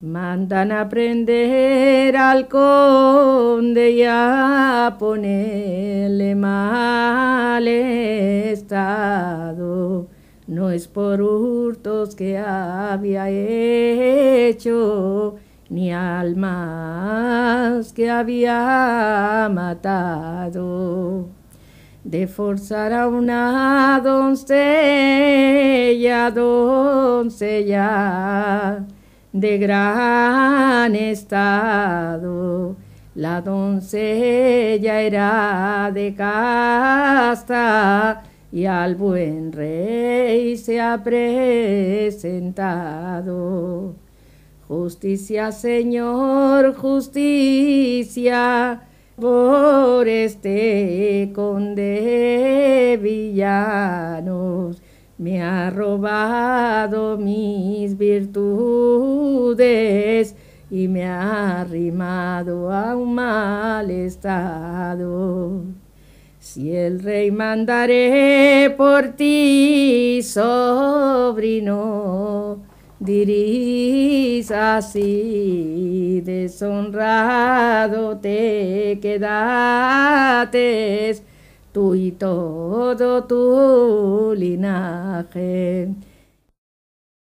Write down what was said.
Mandan a prender al conde y a ponerle mal estado. No es por hurtos que había hecho, ni almas que había matado. De forzar a una doncella de gran estado. La doncella era de casta y al buen rey se ha presentado. Justicia, Señor, justicia por este conde villanos. Me ha robado mis virtudes y me ha arrimado a un mal estado. Si el rey mandaré por ti, sobrino, dirís así: deshonrado te quedates tú y todo tu linaje.